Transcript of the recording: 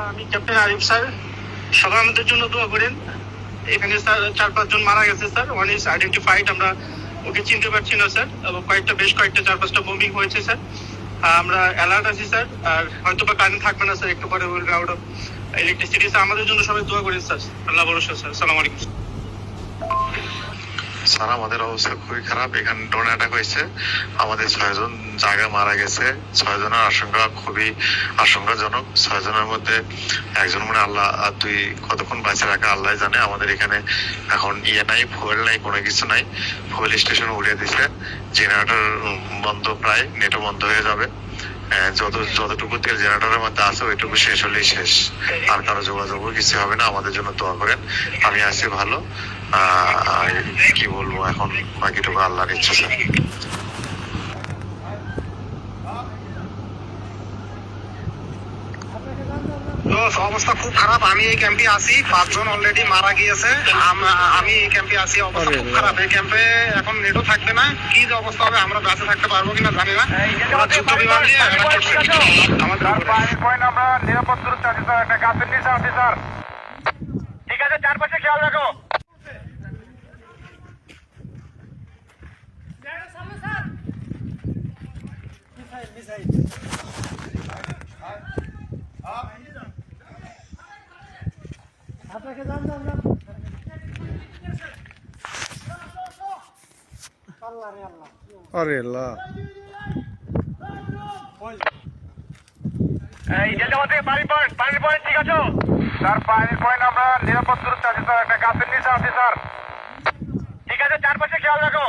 আমি captain Arif sir, সবাই আমাদের জন্য দোয়া করেন। এখানে স্যার 4-5 জন মারা গেছে স্যার, ওয়ান ইজ আইডেন্টিফাইড, আমরা ওকে চিনতে পারছি না স্যার, এবং বেশ কয়েকটা 4-5টা মুভিং হয়েছে স্যার। আমরা অ্যালার্ট আছি স্যার, আর হয়তো বা কারেন্ট থাকবে না স্যার, একটু পরে will be out of electricity. আমাদের জন্য সবাই দোয়া করেন স্যার, আল্লাহ ভরসা স্যার। আসসালামু আলাইকুম স্যার। আমাদের অবস্থা খুবই খারাপ, এখানে ড্রোন অ্যাটাক হয়েছে, আমাদের 6 জন জায়গায় মারা গেছে। 6 জনের আশঙ্কা খুবই আশঙ্কাজনক। 6 জনের মধ্যে একজন মনে আল্লাহ, আর 2 কতক্ষণ বাঁচে রাখা আল্লাহ জানে। আমাদের এখানে এখন নাই, ফুয়েল নাই, কোনো কিছু নাই। ফুয়েল স্টেশন উড়িয়ে দিছে, জেনারেটর বন্ধ, প্রায় নেটও বন্ধ হয়ে যাবে। যতটুকু তেল জেনারেটরের মধ্যে আছে ওইটুকু শেষ হলেই শেষ, আর কারো যোগাযোগও কিছু হবে না। আমাদের জন্য দোয়া করেন। আমি আছি ভালো, কি বলবো এখন, বাকিটুকু আল্লাহর ইচ্ছা স্যার। অবস্থা খুব খারাপ। আমি এই ক্যাম্পে আছি, 5 জন অলরেডি মারা গিয়েছে। আমি এই ক্যাম্পে আছি, অবস্থা খুব খারাপ। এই ক্যাম্পে এখন নেটও থাকবে না, কি যে অবস্থা হবে, আমরা বেঁচে থাকতে পারবো কিনা জানি না। যুদ্ধ বিমান নিয়ে আমরা নিরাপদ দূরত্বে আছি স্যার, একটা গাছের নিচে আছি স্যার। ঠিক আছে, চারপাশে খেয়াল রাখো। আরে আল্লাহ, এই জেলাতে পানি পয়েন্ট ঠিক আছে স্যার? পানির পয়েন্ট আমরা নিরাপদ দূরত্বে আছি স্যার, একটা গাছের নিচে আছি স্যার। ঠিক আছে, চারপাশে খেয়াল রাখো।